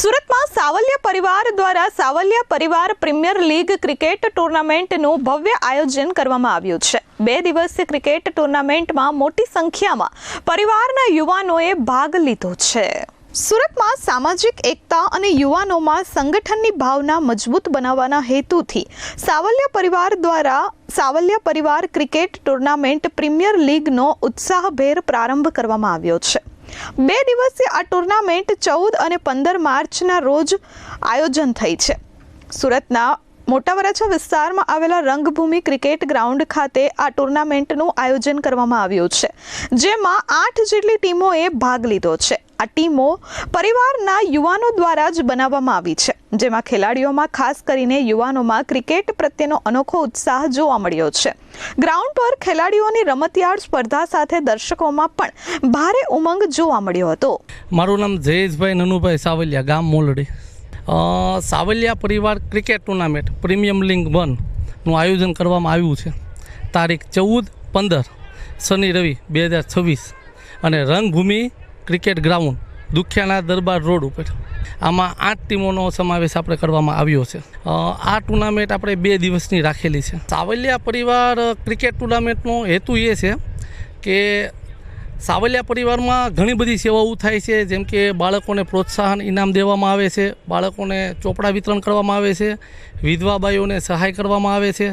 સુરતમાં સાવલિયા પરિવાર દ્વારા સાવલિયા પરિવાર પ્રીમિયર લીગ ક્રિકેટ ટુર્નામેન્ટનું ભવ્ય આયોજન કરવામાં આવ્યું છે। 2 દિવસીય ક્રિકેટ ટુર્નામેન્ટમાં મોટી સંખ્યામાં પરિવારના યુવાનોએ ભાગ લીધો છે। સુરતમાં સામાજિક એકતા અને યુવાનોમાં સંગઠનની ભાવના મજબૂત બનાવવાના હેતુથી સાવલિયા પરિવાર દ્વારા સાવલિયા પરિવાર ક્રિકેટ ટુર્નામેન્ટ પ્રીમિયર લીગનો ઉત્સાહભેર પ્રારંભ કરવામાં આવ્યો છે। 2 દિવસીય આ ટુર્નામેન્ટ 14 અને 15 માર્ચના રોજ આયોજન થઈ છે। સુરતના મોટા વરાછા વિસ્તારમાં આવેલા રંગભૂમિ ક્રિકેટ ગ્રાઉન્ડ ખાતે આ ટુર્નામેન્ટનું આયોજન કરવામાં આવ્યું છે, જેમાં 8 જેટલી ટીમોએ ભાગ લીધો છે। આ ટીમો પરિવારના યુવાનો દ્વારા જ બનાવવામાં આવી છે, જેમાં ખેલાડીઓમાં ખાસ કરીને યુવાનોમાં ક્રિકેટ પ્રત્યેનો અનોખો ઉત્સાહ જોવા મળ્યો છે। ગ્રાઉન્ડ પર ખેલાડીઓની રમતિયાળ સ્પર્ધા સાથે દર્શકોમાં પણ ભારે ઉમંગ જોવા મળ્યો હતો। મારું નામ જયેશભાઈ નનુભાઈ સાવલિયા, ગામ મોલડી। સાવલિયા પરિવાર ક્રિકેટ ટુર્નામેન્ટ પ્રીમિયમ લીગ 1નું આયોજન કરવામાં આવ્યું છે। તારીખ 14-15 શનિ રવિ 2026 અને રંગભૂમિ ક્રિકેટ ગ્રાઉન્ડ દુખિયાના દરબાર રોડ ઉપર। આમાં 8 ટીમોનો સમાવેશ આપણે કરવામાં આવ્યો છે। આ ટુર્નામેન્ટ આપણે 2 દિવસની રાખેલી છે। સાવલિયા પરિવાર ક્રિકેટ ટુર્નામેન્ટનો હેતુ એ છે કે સાવલિયા પરિવારમાં ઘણી બધી સેવાઓ થાય છે, જેમ કે બાળકોને પ્રોત્સાહન ઇનામ દેવામાં આવે છે, બાળકોને ચોપડા વિતરણ કરવામાં આવે છે, વિધવા બાઈઓને સહાય કરવામાં આવે છે,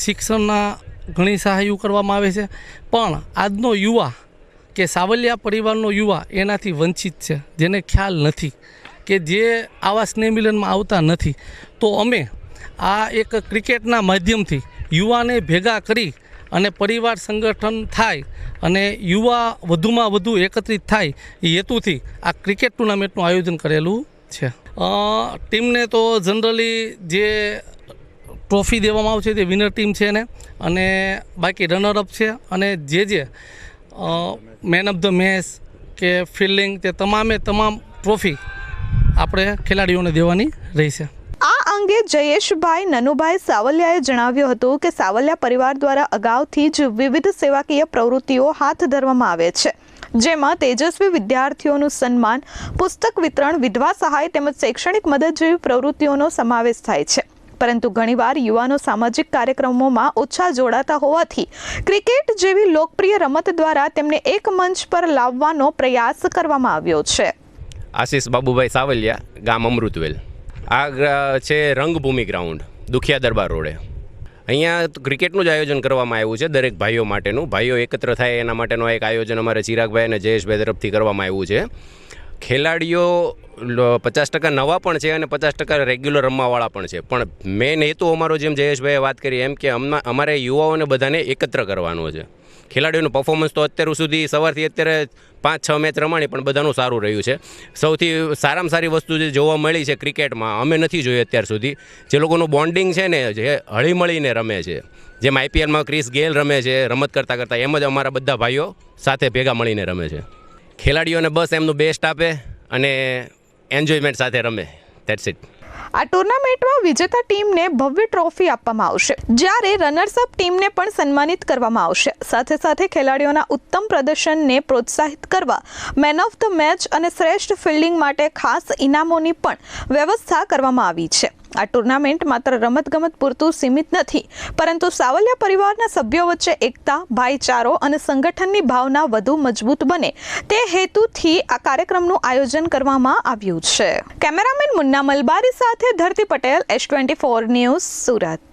શિક્ષણના ઘણી સહાયો કરવામાં આવે છે। પણ આજનો યુવા કે સાવલિયા પરિવારનો યુવા એનાથી વંચિત છે, જેને ખ્યાલ નથી કે જે આવા સ્નેહ મિલનમાં આવતા નથી। તો અમે આ એક ક્રિકેટના માધ્યમથી યુવાને ભેગા કરી અને પરિવાર સંગઠન થાય અને યુવા વધુમાં વધુ એકત્રિત થાય એ હેતુથી આ ક્રિકેટ ટુર્નામેન્ટનું આયોજન કરેલું છે। ટીમને તો જનરલી જે ટ્રોફી દેવામાં આવશે તે વિનર ટીમ છે ને, અને બાકી રનરઅપ છે, અને જે મેન ઓફ ધ મેચ કે ફિલ્ડિંગ તે તમામ ટ્રોફી આપણે ખેલાડીઓને દેવાની રહેશે। આ અંગે જયેશભાઈ નનુભાઈ સાવલિયાએ જણાવ્યું હતું કે સાવલિયા પરિવાર દ્વારા અગાઉથી જ વિવિધ સેવાકીય પ્રવૃત્તિઓ હાથ ધરવામાં આવે છે, જેમાં તેજસ્વી વિદ્યાર્થીઓનું સન્માન, પુસ્તક વિતરણ, વિધવા સહાય તેમજ શૈક્ષણિક મદદ જેવી પ્રવૃત્તિઓનો સમાવેશ થાય છે। પરંતુ ઘણીવાર યુવાનો સામાજિક કાર્યક્રમોમાં ઓછા જોડાતા હોવાથી ક્રિકેટ જેવી લોકપ્રિય રમત દ્વારા તેમને એક મંચ પર લાવવાનો પ્રયાસ કરવામાં આવ્યો છે। આશીષ બાબુભાઈ સાવલિયા, ગામ અમૃતવેલ। આ છે રંગભૂમિ ગ્રાઉન્ડ દુખિયા દરબાર રોડે। અહીંયા ક્રિકેટનું જ આયોજન કરવામાં આવ્યું છે, દરેક ભાઈઓ માટેનું। ભાઈઓ એકત્ર થાય એના માટેનું એક આયોજન અમારે ચિરાગભાઈ અને જયેશભાઈ તરફથી કરવામાં આવ્યું છે। ખેલાડીઓ 50% નવા પણ છે અને 50% રેગ્યુલર રમવાવાળા પણ છે, પણ મેઇન હેતુ અમારો જેમ જયેશભાઈએ વાત કરી એમ કે અમારે યુવાઓને બધાને એકત્ર કરવાનો છે। ખેલાડીઓનું પરફોર્મન્સ તો અત્યાર સુધી સવારથી અત્યારે 5-6 મેચ રમાણી પણ બધાનું સારું રહ્યું છે। સૌથી સારામાં સારી વસ્તુ જે જોવા મળી છે ક્રિકેટમાં, અમે નથી જોઈ અત્યાર સુધી, જે લોકોનું બોન્ડિંગ છે ને, જે હળીમળીને રમે છે, જેમ આઈપીએલમાં ક્રિસ ગેલ રમે છે રમત કરતાં એમ જ અમારા બધા ભાઈઓ સાથે ભેગા મળીને રમે છે। ખેલાડીઓને બસ એમનું બેસ્ટ આપે અને એન્જોયમેન્ટ સાથે રમે, ધેટ્સ ઇટ। આ ટુર્નામેન્ટમાં વિજેતા ટીમને ભવ્ય ટ્રોફી આપવામાં આવશે, જ્યારે રનર્સઅપ ટીમને પણ સન્માનિત કરવામાં આવશે। સાથે સાથે ખેલાડીઓના ઉત્તમ પ્રદર્શનને પ્રોત્સાહિત કરવા મેન ઓફ ધ મેચ અને શ્રેષ્ઠ ફિલ્ડિંગ માટે ખાસ ઇનામોની પણ વ્યવસ્થા કરવામાં આવી છે। આ ટુર્નામેન્ટ માત્ર રમતગમત પૂરતું સીમિત નથી, પરંતુ સાવલિયા પરિવારના સભ્યો વચ્ચે એકતા, ભાઈચારો અને સંગઠનની ભાવના વધુ મજબૂત બને તે હેતુથી આ કાર્યક્રમનું આયોજન કરવામાં આવ્યું છે। કેમેરામેન મુન્ના મલબારી સાથે ધરતી પટેલ, S24 ન્યૂઝ, સુરત।